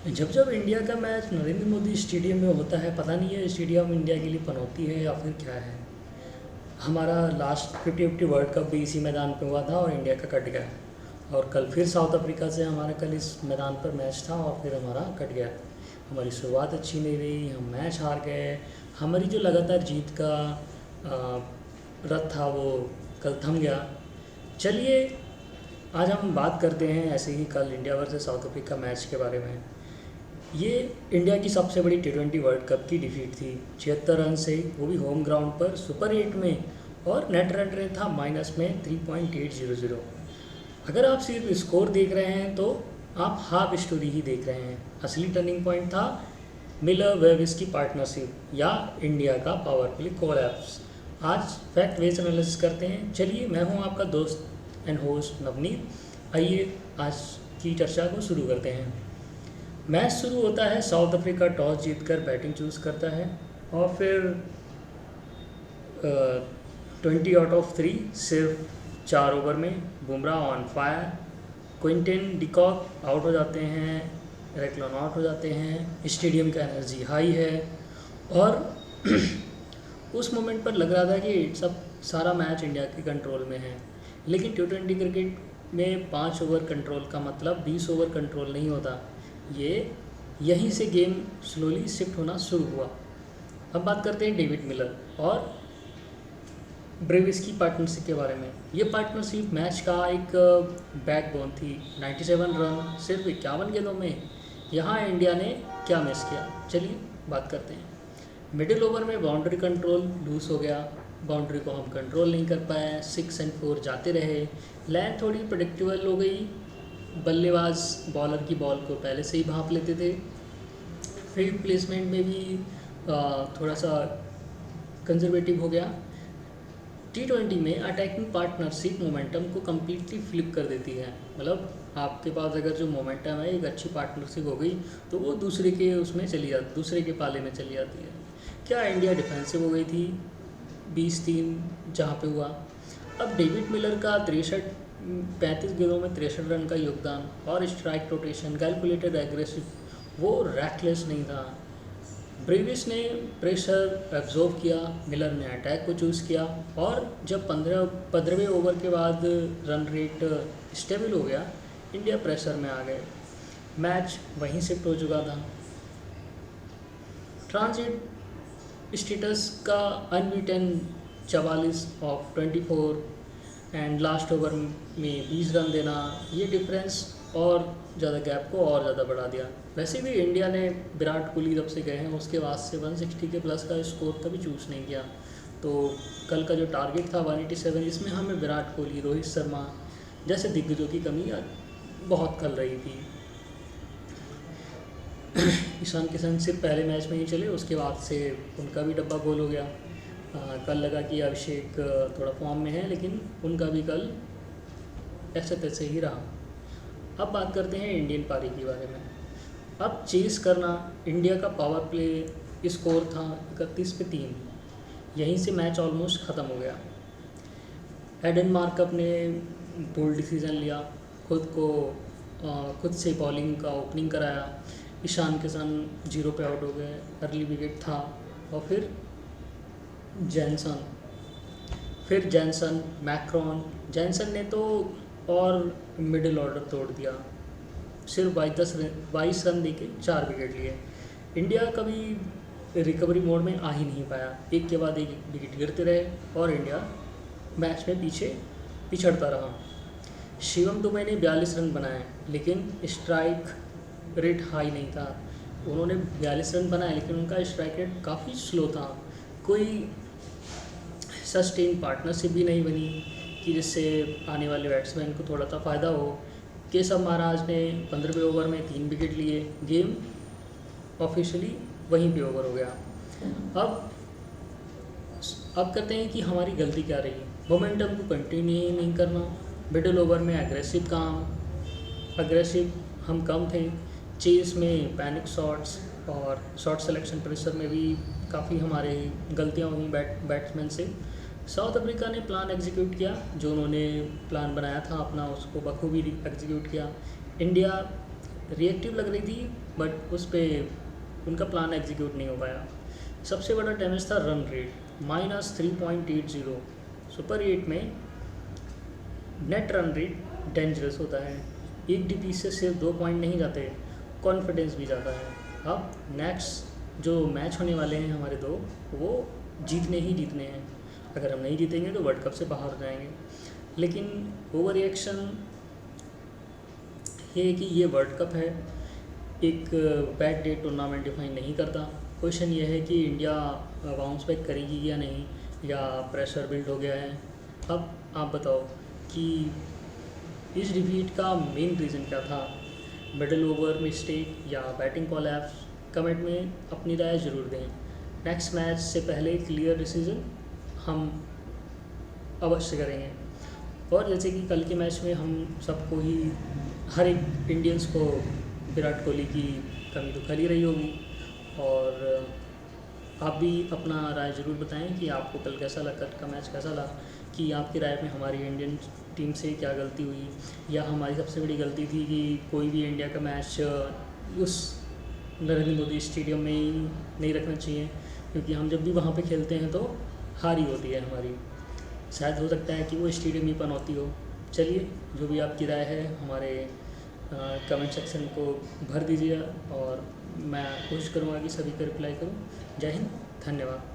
जब जब इंडिया का मैच नरेंद्र मोदी स्टेडियम में होता है, पता नहीं है स्टेडियम इंडिया के लिए पनौती है या फिर क्या है। हमारा लास्ट 50-50 वर्ल्ड कप भी इसी मैदान पे हुआ था और इंडिया का कट गया। और कल फिर साउथ अफ्रीका से हमारा कल इस मैदान पर मैच था और फिर हमारा कट गया। हमारी शुरुआत अच्छी नहीं रही, हम मैच हार गए। हमारी जो लगातार जीत का अ, रथ था वो कल थम गया। चलिए, आज हम बात करते हैं ऐसे ही कल India versus south Africa match के बारे में। ये इंडिया की सबसे बड़ी टी20 वर्ल्ड कप की डिफीट थी, 76 रन से, वो भी होम ग्राउंड पर सुपर 8 में। और नेट रन रेट था माइनस में 3.800। अगर आप सिर्फ स्कोर देख रहे हैं तो आप हाफ स्टोरी ही देख रहे हैं। असली टर्निंग पॉइंट था मिलर वेविस की पार्टनरशिप या इंडिया का पावर प्ले कोलैप्स। आज फैक्ट बेस्ड एनालिसिस करते हैं। चलिए, मैं हूं आपका दोस्त एंड होस्ट नवनीत। आइए आज की चर्चा को शुरू करते हैं। मैच शुरू होता है, साउथ अफ्रीका टॉस जीतकर बैटिंग चूज़ करता है और फिर 20 आउट ऑफ 3 सिर्फ 4 ओवर में Bumrah on fire, Quinton de Kock out हो जाते हैं, रेक्लन आउट हो जाते हैं। स्टेडियम का एनर्जी हाई है और उस मोमेंट पर लग रहा था कि सब सारा मैच इंडिया के कंट्रोल में है। लेकिन T20 क्रिकेट में 5 ओवर कंट्रोल का मतलब 20 ओवर कंट्रोल नहीं होता। ये यहीं से गेम स्लोली शिफ्ट होना शुरू हुआ। अब बात करते हैं डेविड मिलर और ब्रेविस की पार्टनरशिप के बारे में। ये पार्टनरशिप मैच का एक बैकबोन थी। 97 रन सिर्फ 51 गेंदों में। यहाँ इंडिया ने क्या मिस किया, चलिए बात करते हैं। मिडिल ओवर में बाउंड्री कंट्रोल लूज हो गया, बाउंड्री को हम कंट्रोल नहीं कर पाए, 6 और 4 जाते रहे। लाइन थोड़ी प्रेडिक्टेबल हो गई, बल्लेबाज बॉलर की बॉल को पहले से ही भांप लेते थे। फील्ड प्लेसमेंट में भी थोड़ा सा कंजर्वेटिव हो गया। T20 में अटैकिंग पार्टनरशिप मोमेंटम को कम्प्लीटली फ्लिप कर देती है। मतलब आपके पास अगर जो मोमेंटम है, एक अच्छी पार्टनरशिप हो गई तो वो दूसरे के उसमें चली जाती, दूसरे के पाले में चली जाती है। क्या इंडिया डिफेंसिव हो गई थी 20-3 जहाँ पे हुआ। अब डेविड मिलर का 35 गेंदों में 63 रन का योगदान और स्ट्राइक रोटेशन, कैलकुलेटेड एग्रेसिव, वो रैकलेस नहीं था। ब्रेविस ने प्रेशर एब्जॉर्व किया, मिलर ने अटैक को चूज़ किया और जब 15वें ओवर के बाद रन रेट स्टेबल हो गया, इंडिया प्रेशर में आ गए। मैच वहीं शिफ्ट हो चुका था। ट्रांजिट स्टेटस का unbeaten 44 of 24 and last over में 20 रन देना, ये डिफरेंस और ज़्यादा गैप को और ज़्यादा बढ़ा दिया। वैसे भी इंडिया ने विराट कोहली जब से गए हैं उसके बाद से 160 के प्लस का स्कोर कभी चूज़ नहीं किया। तो कल का जो टारगेट था 187, इसमें हमें विराट कोहली, रोहित शर्मा जैसे दिग्गजों की कमी बहुत खल रही थी। ईशान किशन सिर्फ पहले मैच में ही चले, उसके बाद से उनका भी डब्बा गोल हो गया। कल लगा कि अभिषेक थोड़ा फॉर्म में है, लेकिन उनका भी कल ऐसे तैसे ही रहा। अब बात करते हैं इंडियन पारी के बारे में। अब चेस करना, इंडिया का पावर प्ले स्कोर था 31 पे 3। यहीं से मैच ऑलमोस्ट ख़त्म हो गया। एडन मार्कअप ने बोल्ड डिसीजन लिया, खुद से बॉलिंग का ओपनिंग कराया। ईशान किशन 0 पे आउट हो गए, अर्ली विकेट था। और फिर जैनसन, मैक्रॉन। जैनसन ने तो और मिडिल ऑर्डर तोड़ दिया, सिर्फ 22 रन देके 4 विकेट लिए। इंडिया कभी रिकवरी मोड में आ ही नहीं पाया, एक के बाद एक विकेट गिरते रहे और इंडिया मैच में पीछे पिछड़ता रहा। शिवम दुबे ने 42 रन बनाए, लेकिन स्ट्राइक रेट हाई नहीं था। उन्होंने 42 रन बनाए, लेकिन उनका स्ट्राइक रेट काफ़ी स्लो था। कोई सस्टेन पार्टनरशिप भी नहीं बनी कि जिससे आने वाले बैट्समैन को थोड़ा सा फ़ायदा हो। केशव महाराज ने 15वें ओवर में 3 विकेट लिए। गेम ऑफिशियली वहीं पे ओवर हो गया। अब करते हैं कि हमारी गलती क्या रही। मोमेंटम को कंटिन्यू नहीं करना, मिडिल ओवर में अग्रेसिव हम कम थे। चेस में पैनिक शॉट्स और शॉट सिलेक्शन प्रेशर में भी काफ़ी हमारे गलतियाँ हुई बैट्समैन से। साउथ अफ्रीका ने प्लान एग्जीक्यूट किया, जो उन्होंने प्लान बनाया था अपना, उसको बखूबी एग्जीक्यूट किया। इंडिया रिएक्टिव लग रही थी, बट उस पर उनका प्लान एग्जीक्यूट नहीं हो पाया। सबसे बड़ा डैमेज था रन रेट -3.80। सुपर 8 में नेट रन रेट डेंजरस होता है, एक DP से सिर्फ 2 पॉइंट नहीं जाते, कॉन्फिडेंस भी जाता है। अब नेक्स्ट जो मैच होने वाले हैं हमारे दो, वो जीतने ही जीतने हैं। अगर हम नहीं जीतेंगे तो वर्ल्ड कप से बाहर हो जाएंगे। लेकिन ओवर रिएक्शन ये है कि ये वर्ल्ड कप है, एक बैड डे टूर्नामेंट डिफाइन नहीं करता। क्वेश्चन ये है कि इंडिया बाउंस बैक करेगी या नहीं, या प्रेशर बिल्ड हो गया है। अब आप बताओ कि इस डिफीट का मेन रीज़न क्या था, मिडल ओवर मिस्टेक या बैटिंग कोलैप्स? कमेंट में अपनी राय ज़रूर दें। नेक्स्ट मैच से पहले क्लियर डिसीजन हम अवश्य करेंगे। और जैसे कि कल के मैच में हम सबको ही, हर एक इंडियंस को विराट कोहली की कमी तो खली रही होगी, और आप भी अपना राय ज़रूर बताएं कि आपको कल कैसा लगा, कल का मैच कैसा लगा, कि आपकी राय में हमारी इंडियन टीम से क्या गलती हुई, या हमारी सबसे बड़ी गलती थी कि कोई भी इंडिया का मैच उस नरेंद्र मोदी स्टेडियम में ही नहीं रखना चाहिए, क्योंकि हम जब भी वहाँ पे खेलते हैं तो हार ही होती है हमारी। शायद हो सकता है कि वो स्टेडियम ही पनौती हो। चलिए, जो भी आपकी राय है हमारे कमेंट सेक्शन को भर दीजिए, और मैं कोशिश करूँगा कि सभी का रिप्लाई करूँ। जय हिंद, धन्यवाद।